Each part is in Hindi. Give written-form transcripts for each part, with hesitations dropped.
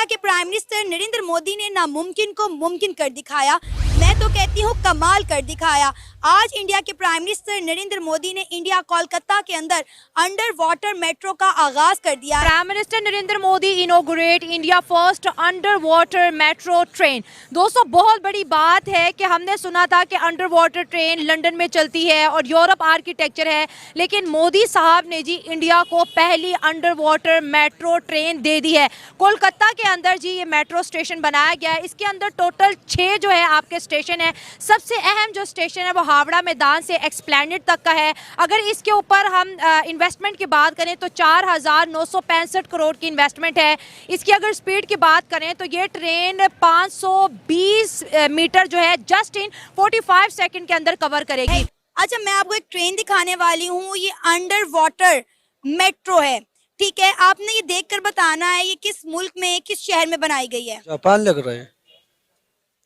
के प्राइम मिनिस्टर नरेंद्र मोदी ने नामुमकिन को मुमकिन कर दिखाया। मैं तो कहती हूँ कमाल कर दिखाया। आज इंडिया के प्राइम मिनिस्टर नरेंद्र मोदी ने इंडिया कोलकाता के अंडर वाटर मेट्रो का आगाज कर दिया। Prime minister Narendra Modi inaugurate India first under water metro train. दोस्तों, बहुत बड़ी बात है कि हमने सुना था कि अंडर वाटर ट्रेन लंदन में चलती है और यूरोप आर्किटेक्चर है, लेकिन मोदी साहब ने जी इंडिया को पहली अंडर वाटर मेट्रो ट्रेन दे दी है। कोलकाता के अंदर जी ये मेट्रो स्टेशन बनाया गया है। इसके अंदर टोटल 6 जो है आपके स्टेशन है। सबसे अहम जो स्टेशन है वो हावड़ा मैदान से एक्सप्लैनेड तक का है। अगर इसके ऊपर हम इन्वेस्टमेंट की बात करें तो 4,965 करोड़ की इन्वेस्टमेंट है। इसकी अगर स्पीड की बात करें तो ये ट्रेन 520 मीटर जो है जस्ट इन 45 सेकंड के अंदर कवर करेगी। अच्छा, मैं आपको एक ट्रेन दिखाने वाली हूँ। ये अंडर वाटर मेट्रो है, ठीक है। आपने ये देखकर बताना है ये किस मुल्क में, किस शहर में बनाई गई है। जापान लग रहा है।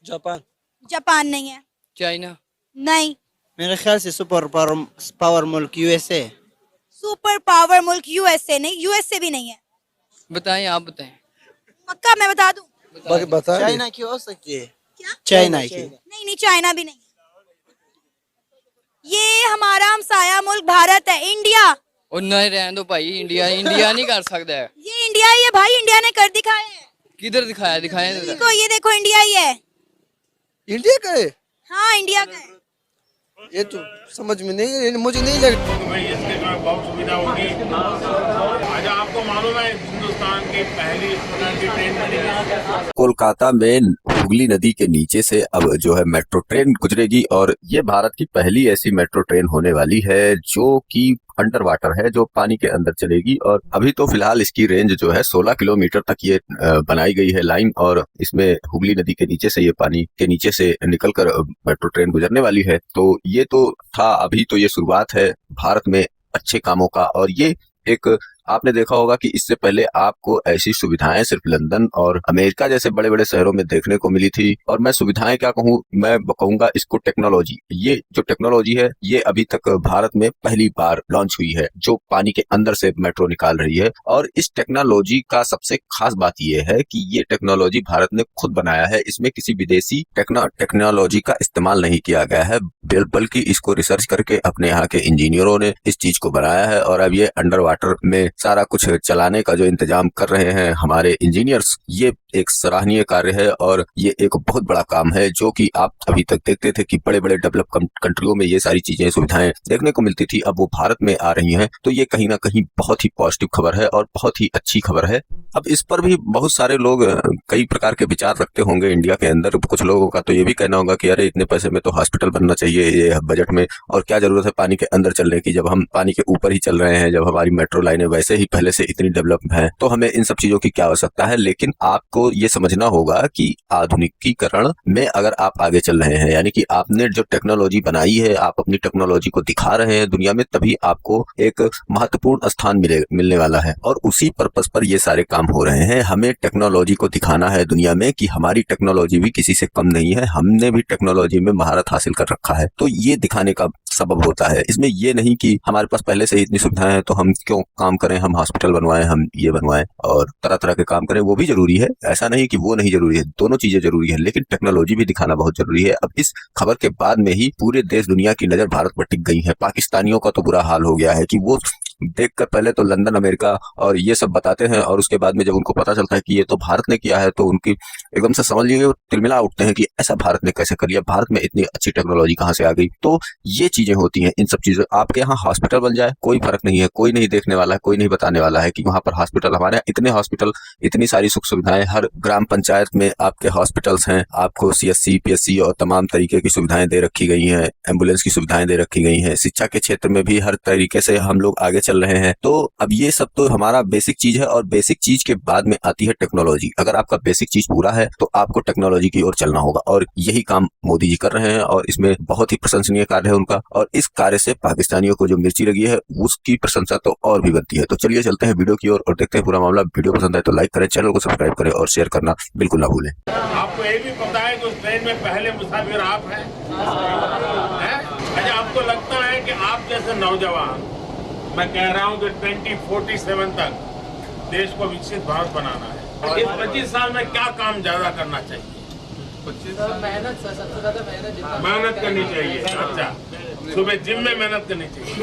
जापान। जापान नहीं है। चाइना नहीं। मेरे ख्याल से सुपर पावर मुल्क यूएसए। सुपर पावर मुल्क यूएसए नहीं, यूएसए भी नहीं है। बताएं, आप बताएं। पक्का मैं बता दूं? बता। चाइना की हो सकती है। क्या? चाइना की। नहीं, चाइना भी नहीं। ये हमारा हमसाया मुल्क भारत है, इंडिया। और नहीं रहने दो भाई, इंडिया नहीं कर सकता है। ये इंडिया ही है भाई, इंडिया ने कर दिखाया है। किधर दिखाया देखो, ये देखो, इंडिया ही है। इंडिया का है? हाँ, इंडिया का है। ये तो समझ में नहीं, मुझे नहीं लगता। भाई इसके कारण बहुत सुविधा होगी। अच्छा, आपको मालूम है हिंदुस्तान की पहली इस प्रकार की ट्रेन बनी है। कोलकाता में हुगली नदी के नीचे से अब जो है मेट्रो ट्रेन गुजरेगी और ये भारत की पहली ऐसी मेट्रो ट्रेन होने वाली है जो कि अंडर वाटर है, जो पानी के अंदर चलेगी। और अभी तो फिलहाल इसकी रेंज जो है 16 किलोमीटर तक ये बनाई गई है लाइन, और इसमें हुगली नदी के नीचे से ये पानी के नीचे से निकलकर मेट्रो ट्रेन गुजरने वाली है। तो ये तो था, अभी तो ये शुरुआत है भारत में अच्छे कामों का। और ये एक आपने देखा होगा कि इससे पहले आपको ऐसी सुविधाएं सिर्फ लंदन और अमेरिका जैसे बड़े बड़े शहरों में देखने को मिली थी। और मैं सुविधाएं क्या कहूँ, मैं कहूंगा इसको टेक्नोलॉजी। ये जो टेक्नोलॉजी है ये अभी तक भारत में पहली बार लॉन्च हुई है, जो पानी के अंदर से मेट्रो निकाल रही है। और इस टेक्नोलॉजी का सबसे खास बात यह है कि ये टेक्नोलॉजी भारत ने खुद बनाया है। इसमें किसी विदेशी टेक्नोलॉजी का इस्तेमाल नहीं किया गया है, बल्कि इसको रिसर्च करके अपने यहाँ के इंजीनियरों ने इस चीज को बनाया है। और अब ये अंडर वाटर में सारा कुछ चलाने का जो इंतजाम कर रहे हैं हमारे इंजीनियर्स, ये एक सराहनीय कार्य है और ये एक बहुत बड़ा काम है। जो कि आप अभी तक देखते थे कि बड़े बड़े डेवलप कंट्रियों में ये सारी चीजें सुविधाएं देखने को मिलती थी, अब वो भारत में आ रही हैं। तो ये कहीं ना कहीं बहुत ही पॉजिटिव खबर है और बहुत ही अच्छी खबर है। अब इस पर भी बहुत सारे लोग कई प्रकार के विचार रखते होंगे इंडिया के अंदर। कुछ लोगों का तो ये भी कहना होगा कि अरे इतने पैसे में तो हॉस्पिटल बनना चाहिए ये बजट में, और क्या जरूरत है पानी के अंदर चलने की, जब हम पानी के ऊपर ही चल रहे हैं, जब हमारी मेट्रो लाइनें वैसे ही पहले से इतनी डेवलप हैं, तो हमें इन सब चीजों की क्या आवश्यकता है। लेकिन आपको ये समझना होगा कि आधुनिकीकरण में अगर आप आगे चल रहे हैं, यानी कि आपने जो टेक्नोलॉजी बनाई है, आप अपनी टेक्नोलॉजी को दिखा रहे हैं दुनिया में, तभी आपको एक महत्वपूर्ण स्थान मिलने वाला है। और उसी पर्पस पर ये सारे काम हो रहे हैं। हमें टेक्नोलॉजी को दिखाना है दुनिया में कि हमारी टेक्नोलॉजी भी किसी से कम नहीं है, हमने भी टेक्नोलॉजी में महारत हासिल कर रखा है। तो ये दिखाने का सबब होता है। इसमें ये नहीं कि हमारे पास पहले से ही इतनी सुविधाएं हैं तो हम क्यों काम करें, हम हॉस्पिटल बनवाएं, हम ये बनवाएं और तरह तरह के काम करें। वो भी जरूरी है, ऐसा नहीं कि वो नहीं जरूरी है, दोनों चीजें जरूरी है, लेकिन टेक्नोलॉजी भी दिखाना बहुत जरूरी है। अब इस खबर के बाद में ही पूरे देश दुनिया की नजर भारत पर टिक गई है। पाकिस्तानियों का तो बुरा हाल हो गया है कि वो देखकर पहले तो लंदन, अमेरिका और ये सब बताते हैं, और उसके बाद में जब उनको पता चलता है कि ये तो भारत ने किया है तो उनकी एकदम से समझ लीजिए तिलमिला उठते हैं कि ऐसा भारत ने कैसे कर लिया, भारत में इतनी अच्छी टेक्नोलॉजी कहाँ से आ गई। तो ये चीजें होती हैं। इन सब चीजों, आपके यहाँ हॉस्पिटल बन जाए कोई फर्क नहीं है, कोई नहीं देखने वाला है, कोई नहीं बताने वाला है कि वहां पर हॉस्पिटल, हमारे यहाँ इतने हॉस्पिटल, इतनी सारी सुख सुविधाएं, हर ग्राम पंचायत में आपके हॉस्पिटल्स हैं, आपको CSC PSC और तमाम तरीके की सुविधाएं दे रखी गई हैं, एम्बुलेंस की सुविधाएं दे रखी गई हैं। शिक्षा के क्षेत्र में भी हर तरीके से हम लोग आगे चल रहे हैं। तो अब ये सब तो हमारा बेसिक चीज है, और बेसिक चीज के बाद में आती है टेक्नोलॉजी। अगर आपका बेसिक चीज पूरा है तो आपको टेक्नोलॉजी की ओर चलना होगा, और यही काम मोदी जी कर रहे हैं और इसमें बहुत ही प्रशंसनीय कार्य है उनका। और इस कार्य से पाकिस्तानियों को जो मिर्ची लगी है उसकी प्रशंसा तो और भी बनती है। तो चलिए चलते हैं वीडियो की ओर और देखते हैं पूरा मामला। वीडियो पसंद है तो लाइक करें, चैनल को सब्सक्राइब करें और शेयर करना बिल्कुल ना भूलें। आपको ये भी पता है कि उस ट्रेन में पहले मुसाफिर आप हैं? अच्छा, आपको लगता है कि आप जैसे नौजवान, मैं कह रहा हूं कि 2047 तक देश को विकसित भारत बनाना है, इस 25 साल में क्या काम ज्यादा करना चाहिए? 25 साल मेहनत सर, सबसे ज्यादा मेहनत जितना मेहनत करनी चाहिए। अच्छा, सुबह जिम में मेहनत करनी चाहिए।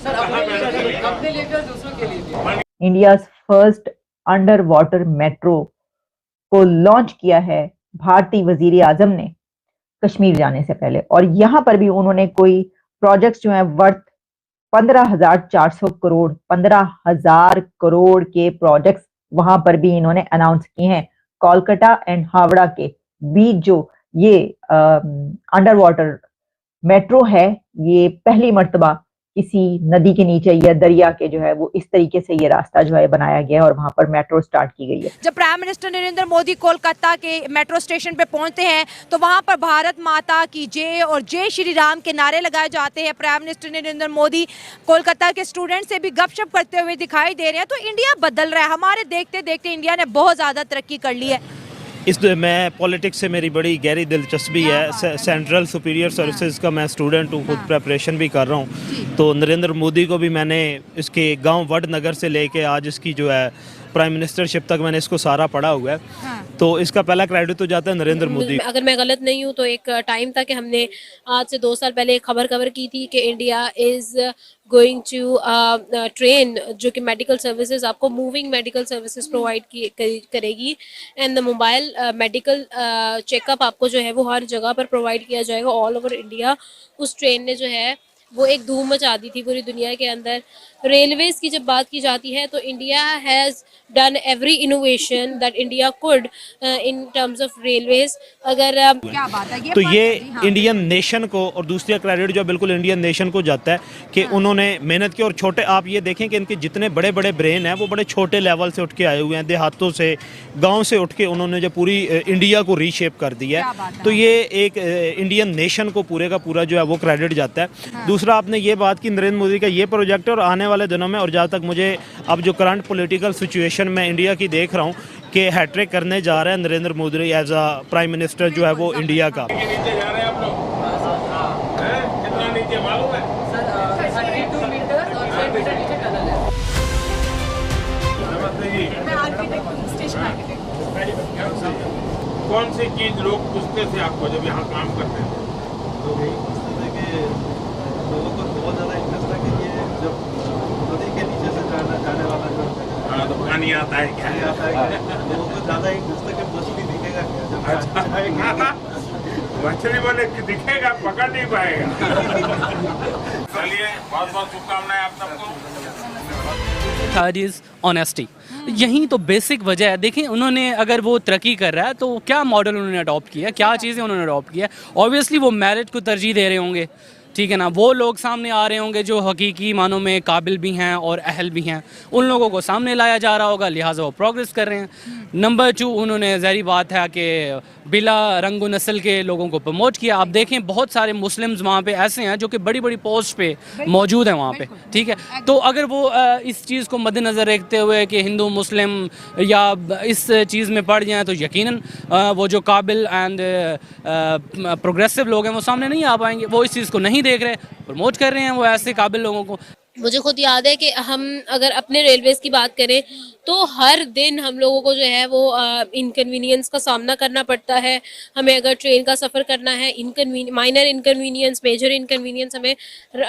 सर अपने लिए भी और दूसरों के लिए भी। India first under water metro को लॉन्च किया है भारतीय वजीर आजम ने कश्मीर जाने से पहले, और यहाँ पर भी उन्होंने कोई प्रोजेक्ट्स जो है वर्थ 15,400 करोड़ 15,000 करोड़ के प्रोजेक्ट्स वहां पर भी इन्होंने अनाउंस किए हैं। कोलकाता एंड हावड़ा के बीच जो ये अंडर वाटर मेट्रो है, ये पहली मर्तबा किसी नदी के नीचे या दरिया के जो है वो इस तरीके से ये रास्ता जो है बनाया गया है और वहां पर मेट्रो स्टार्ट की गई है। जब प्राइम मिनिस्टर नरेंद्र मोदी कोलकाता के मेट्रो स्टेशन पे पहुंचते हैं तो वहां पर भारत माता की जय और जय श्री राम के नारे लगाए जाते हैं। प्राइम मिनिस्टर नरेंद्र मोदी कोलकाता के स्टूडेंट से भी गपशप करते हुए दिखाई दे रहे हैं। तो इंडिया बदल रहा है, हमारे देखते देखते इंडिया ने बहुत ज्यादा तरक्की कर ली है। मैं पॉलिटिक्स से मेरी बड़ी गहरी दिलचस्पी है। सेंट्रल सुपीरियर सर्विसेज का मैं स्टूडेंट हूँ, खुद प्रेपरेशन भी कर रहा हूँ। तो नरेंद्र मोदी को भी मैंने इसके गांव वडनगर से लेके आज इसकी जो है प्राइम मिनिस्टरशिप तक मैंने इसको सारा पढ़ा हुआ है। तो इसका पहला क्रेडिट तो जाता है नरेंद्र मोदी। अगर मैं गलत नहीं हूँ तो एक टाइम था कि हमने आज से 2 साल पहले एक खबर कवर की थी कि India is going to train जो कि मेडिकल सर्विसेज, आपको मूविंग मेडिकल सर्विसेज प्रोवाइड करेगी and the mobile medical checkup आपको जो है वो हर जगह पर प्रोवाइड किया जाएगा ऑल ओवर इंडिया। उस ट्रेन ने जो है वो एक धूम मचा दी थी पूरी दुनिया के अंदर। रेलवेज की जब बात की जाती है तो India has done every innovation that India could in terms of railways. अगर क्या बात है, तो ये इंडियन नेशन को, और दूसरा क्रेडिट जो बिल्कुल इंडियन नेशन को जाता है कि उन्होंने मेहनत की। और छोटे आप ये देखें कि इनके जितने बड़े बड़े ब्रेन हैं वो बड़े छोटे लेवल से उठ के आए हुए हैं, देहातों से, गाँव से उठ के उन्होंने जो पूरी इंडिया को रीशेप कर दिया है। तो ये एक इंडियन नेशन को पूरे का पूरा जो है वो क्रेडिट जाता है। दूसरा आपने ये बात की नरेंद्र मोदी का ये प्रोजेक्ट है, और आने वाले दिनों में, और जहाँ तक मुझे अब जो करंट पॉलिटिकल सिचुएशन में इंडिया की देख रहा हूँ कि हैट्रिक करने जा रहा है Narendra Modi as a prime minister जो है वो इंडिया का। नीचे जा रहे हैं आप लोग? कितना नीचे मालूम है? सर 32 मीटर और 100 मीटर नीचे टनल है। नमस्ते जी। मैं आर्किटेक्ट हूँ, स्टेशन आर्किटेक्ट। कौन सी चीज लोग पूछते थे आपको जब यहाँ काम करते थे? तो यही पूछते थे कि लोगों को बहुत ज़्यादा इंटरेस्ट है कि ये जब नदी के नीचे से जाने वाला जो हाँ, तो पानी आता है क्या? आता है, लोगों को ज़्यादा इंटरेस्ट है कि मछली दिखेगा क्या जब अच्छा, मछली बोले कि दिखेगा, पकड़ नहीं पाएगा। चलिए, बहुत बहुत शुभकामनाएं आप सबको। Third is honesty. यही तो बेसिक वजह है। देखें उन्होंने अगर वो तरक्की कर रहा है तो क्या मॉडल उन्होंने अडॉप्ट किया, क्या चीज़ें उन्होंने अडॉप्ट किया। ऑब्वियसली वो मेरिट को तरजीह दे रहे होंगे, ठीक है ना। वो लोग सामने आ रहे होंगे जो हकीकी मानों में काबिल भी हैं और अहल भी हैं, उन लोगों को सामने लाया जा रहा होगा, लिहाजा वो प्रोग्रेस कर रहे हैं। नंबर 2, उन्होंने ज़ाहिर बात है कि बिला रंग व नस्ल के लोगों को प्रमोट किया। आप देखें बहुत सारे मुस्लिम्स वहाँ पे ऐसे हैं जो कि बड़ी बड़ी पोस्ट पे मौजूद हैं वहाँ पे, ठीक है। तो अगर वो इस चीज़ को मद्देनज़र रखते हुए कि हिंदू मुस्लिम या इस चीज़ में पड़ जाएँ तो यकीनन वो जो काबिल एंड प्रोग्रेसिव लोग हैं वो सामने नहीं आ पाएंगे। वो इस चीज़ को नहीं देख रहे, प्रमोट कर रहे हैं वो ऐसे काबिल लोगों को। मुझे खुद याद है कि हम अगर अपने रेलवेज़ की बात करें तो हर दिन हम लोगों को जो है वो इनकन्वीनियंस का सामना करना पड़ता है। हमें अगर ट्रेन का सफ़र करना है, माइनर इनकन्वीनियंस, मेजर इनकन्वीनियंस हमें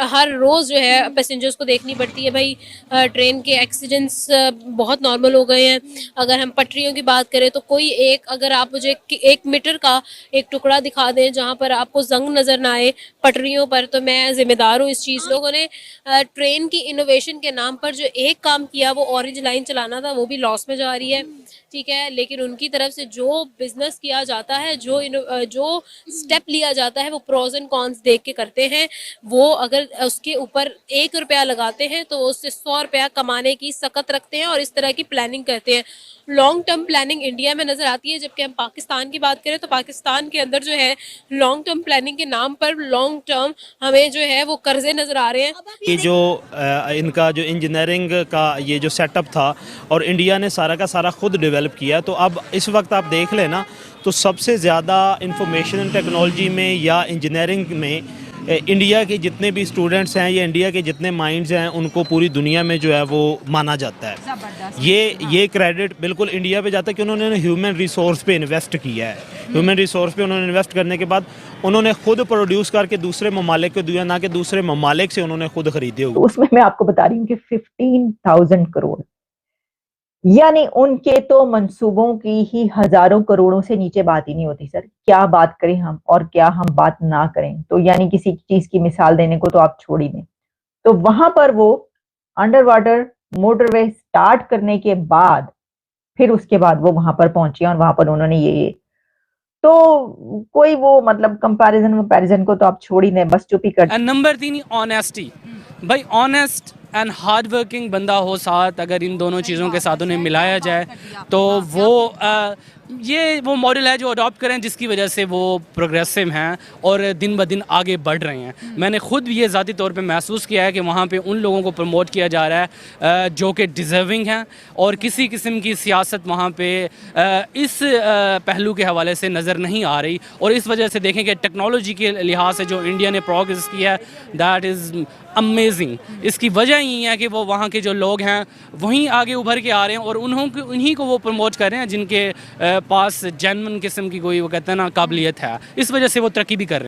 हर रोज़ जो है पैसेंजर्स को देखनी पड़ती है। भाई ट्रेन के एक्सीडेंट्स बहुत नॉर्मल हो गए हैं। अगर हम पटरियों की बात करें तो कोई एक, अगर आप मुझे 1 मीटर का एक टुकड़ा दिखा दें जहाँ पर आपको जंग नज़र ना आए पटरियों पर, तो मैं ज़िम्मेदार हूँ इस चीज़। लोगों ने ट्रेन की इनोवेशन के नाम पर जो एक काम किया वो ऑरेंज लाइन चलाना, वो भी लॉस में जा रही है, ठीक है। लेकिन उनकी तरफ से जो बिजनेस किया जाता है, जो स्टेप लिया जाता है, वो प्रोज एंड कॉन्स देख के करते हैं। वो अगर उसके ऊपर 1 रुपया लगाते हैं तो उससे 100 रुपया कमाने की सकत रखते हैं और इस तरह की प्लानिंग करते हैं। लॉन्ग टर्म प्लानिंग इंडिया में नज़र आती है। जबकि हम पाकिस्तान की बात करें तो पाकिस्तान के अंदर जो है लॉन्ग टर्म प्लानिंग के नाम पर लॉन्ग टर्म हमें जो है वो कर्जे नज़र आ रहे हैं। ये जो इनका जो इंजीनियरिंग का ये जो सेटअप था और इंडिया ने सारा का सारा खुद डेवलप किया, तो अब इस वक्त आप देख लेना तो सबसे ज़्यादा इंफॉर्मेशन टेक्नोलॉजी में या इंजीनियरिंग में इंडिया के जितने भी स्टूडेंट्स हैं या इंडिया के जितने माइंड्स हैं उनको पूरी दुनिया में जो है वो माना जाता है। ये क्रेडिट बिल्कुल इंडिया पे जाता है कि उन्होंने ह्यूमन रिसोर्स पे इन्वेस्ट किया है। ह्यूमन रिसोर्स पे उन्होंने इन्वेस्ट करने के बाद उन्होंने खुद प्रोड्यूस करके दूसरे ममालिक को दिया, ना कि दूसरे ममालिक से उन्होंने खुद खरीदे हुए। तो उसमें मैं आपको बता रही हूँ कि 15,000 करोड़, यानी उनके तो मंसूबों की ही हजारों करोड़ों से नीचे बात ही नहीं होती सर। क्या बात करें हम और क्या हम बात ना करें, तो यानी किसी चीज की मिसाल देने को तो आप छोड़ ही दें। तो वहां पर वो अंडर वाटर मोटरवे स्टार्ट करने के बाद फिर उसके बाद वो वहां पर पहुंची और वहां पर उन्होंने ये तो कोई वो मतलब कंपैरिजन को तो आप छोड़ ही दें, बस चुप ही कर। Number 3 honesty. भाई ऑनेस्ट एंड हार्ड वर्किंग बंदा हो साथ, अगर इन दोनों चीज़ों के साथ उन्हें मिलाया जाए तो वो मॉडल है जो अडॉप्ट करें, जिसकी वजह से वो प्रोग्रेसिव हैं और दिन ब दिन आगे बढ़ रहे हैं। मैंने खुद ये ज़ाती तौर पे महसूस किया है कि वहाँ पे उन लोगों को प्रमोट किया जा रहा है जो कि डिज़र्विंग हैं, और किसी किस्म की सियासत वहाँ पे इस पहलू के हवाले से नज़र नहीं आ रही। और इस वजह से देखें कि टेक्नोलॉजी के लिहाज से जो इंडिया ने प्रोग्रेस किया है, दैट इज़ अमेजिंग। इसकी वजह यही है कि वो वहाँ के जो लोग हैं वहीं आगे उभर के आ रहे हैं और उन्हीं को वो प्रमोट कर रहे हैं जिनके पास जेन्युइन किस्म की कोई वो कहते हैं ना काबिलियत है। इस वजह से वो तरक्की भी कर रहे हैं।